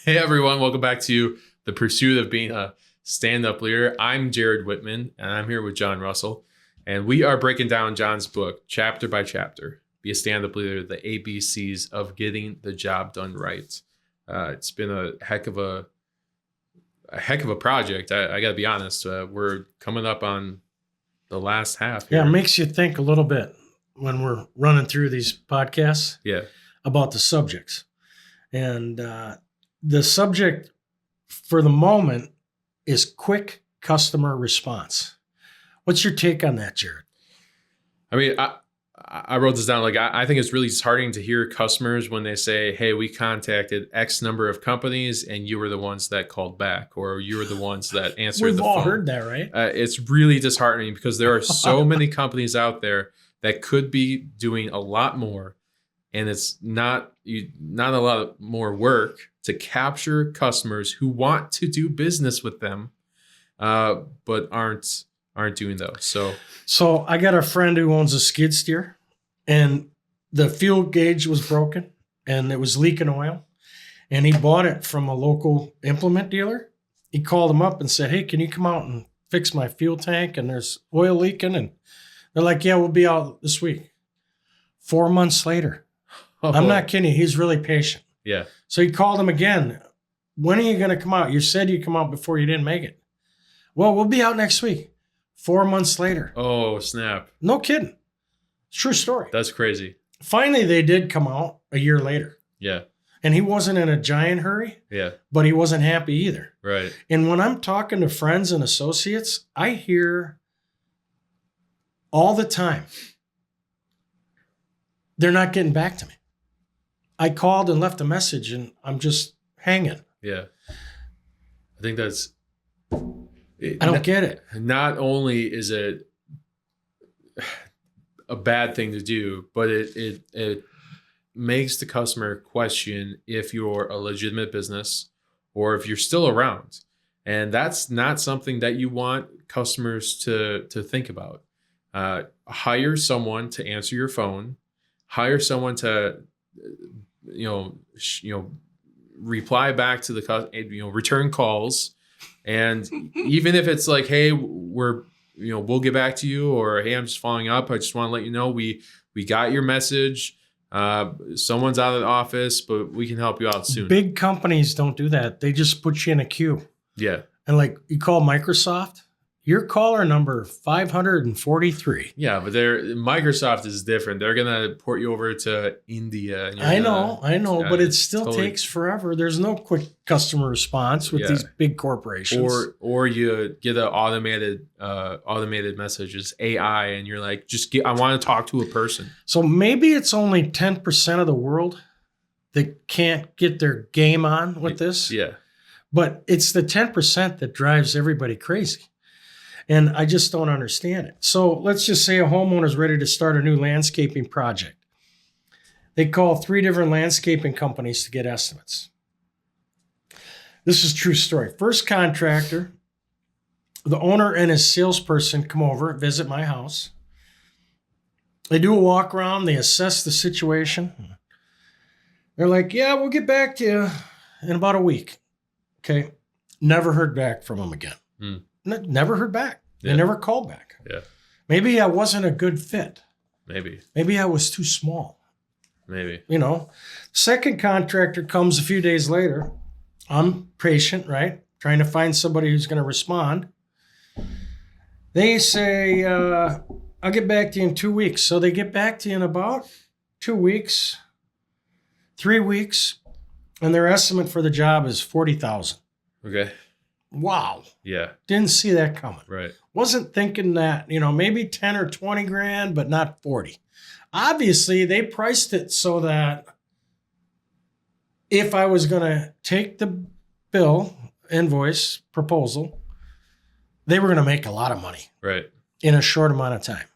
Hey everyone, welcome back to The Pursuit of Being a Stand-Up Leader. I'm Jared Whitman, and I'm here with John Russell. And we are breaking down John's book, chapter by chapter, Be a Stand-Up Leader, the ABCs of Getting the Job Done Right. It's been a heck of a project. I got to be honest. We're coming up on the last half here. Yeah, it makes you think a little bit when we're running through these podcasts about the subjects. And the subject for the moment is quick customer response. What's your take on that, Jared? I mean, I wrote this down. Like, I think it's really disheartening to hear customers when they say, hey, we contacted X number of companies and you were the ones that called back, or you were the ones that answered the phone. We've all heard that, right? It's really disheartening because there are so many companies out there that could be doing a lot more. And it's not a lot more work to capture customers who want to do business with them, but aren't doing those. So I got a friend who owns a skid steer, and the fuel gauge was broken and it was leaking oil. And he bought it from a local implement dealer. He called him up and said, hey, can you come out and fix my fuel tank? And there's oil leaking. And they're like, yeah, we'll be out this week. 4 months later. I'm not kidding. He's really patient. Yeah. So he called him again. When are you going to come out? You said you'd come out before you didn't make it. Well, we'll be out next week. 4 months later. Oh, snap. No kidding. True story. That's crazy. Finally, they did come out a year later. Yeah. And he wasn't in a giant hurry. Yeah. But he wasn't happy either. Right. And when I'm talking to friends and associates, I hear all the time, they're not getting back to me. I called and left a message and I'm just hanging. Yeah. I think that's... I don't get it. Not only is it a bad thing to do, but it makes the customer question if you're a legitimate business or if you're still around. And that's not something that you want customers to think about. Hire someone to answer your phone. Hire someone to, reply back to the, return calls. And even if it's like, hey, we'll get back to you, or hey, I'm just following up. I just want to let you know we got your message. Someone's out of the office, but we can help you out soon. Big companies don't do that. They just put you in a queue. Yeah. And like you call Microsoft, your caller number 543. Yeah, but Microsoft is different. They're gonna port you over to India. And I know, but it still takes forever. There's no quick customer response with these big corporations. Or you get an automated messages, AI, and you're like, I want to talk to a person. So maybe it's only 10% of the world that can't get their game on with this. Yeah. But it's the 10% that drives everybody crazy. And I just don't understand it. So let's just say a homeowner's ready to start a new landscaping project. They call 3 different landscaping companies to get estimates. This is a true story. First contractor, the owner and his salesperson come over, visit my house. They do a walk around. They assess the situation. They're like, yeah, we'll get back to you in about a week. Okay. Never heard back from them again. Never heard back. They never called back. Yeah. Maybe I wasn't a good fit. Maybe I was too small. Maybe. Second contractor comes a few days later. I'm patient, right? Trying to find somebody who's going to respond. They say, I'll get back to you in 2 weeks. So they get back to you in about 2 weeks, 3 weeks, and their estimate for the job is $40,000. Okay. Wow. Yeah. Didn't see that coming. Right. Wasn't thinking that, maybe 10 or 20 grand, but not 40. Obviously, they priced it so that if I was going to take the bill, invoice, proposal, they were going to make a lot of money. Right. In a short amount of time.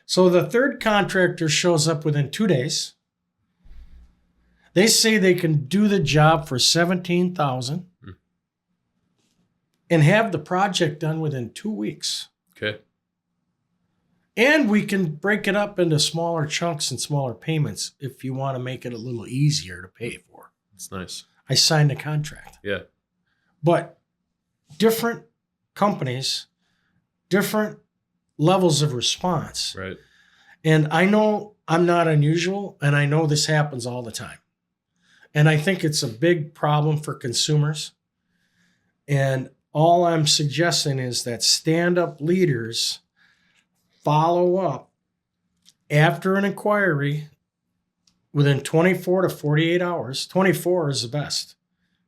So the third contractor shows up within 2 days. They say they can do the job for $17,000. And have the project done within 2 weeks. Okay. And we can break it up into smaller chunks and smaller payments if you want to make it a little easier to pay for. That's nice. I signed a contract. Yeah. But different companies, different levels of response. Right. And I know I'm not unusual, and I know this happens all the time. And I think it's a big problem for consumers. And all I'm suggesting is that stand-up leaders follow up after an inquiry within 24 to 48 hours. 24 is the best.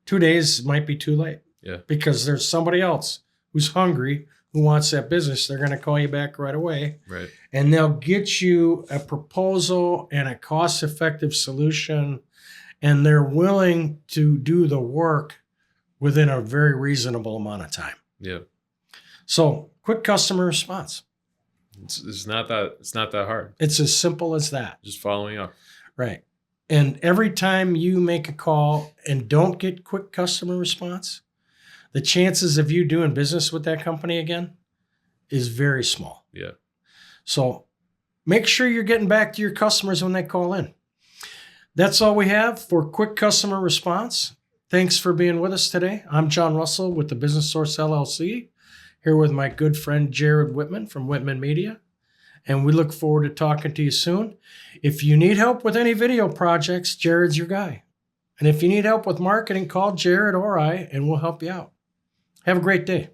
2 days might be too late. Yeah. Because there's somebody else who's hungry, who wants that business. They're going to call you back right away. Right. And they'll get you a proposal and a cost-effective solution. And they're willing to do the work within a very reasonable amount of time. Yeah. So quick customer response. It's not that hard. It's as simple as that. Just following up. Right. And every time you make a call and don't get quick customer response, the chances of you doing business with that company again is very small. Yeah. So make sure you're getting back to your customers when they call in. That's all we have for quick customer response. Thanks for being with us today. I'm John Russell with the Business Source LLC, here with my good friend Jared Whitman from Whitman Media. And we look forward to talking to you soon. If you need help with any video projects, Jared's your guy. And if you need help with marketing, call Jared or I, and we'll help you out. Have a great day.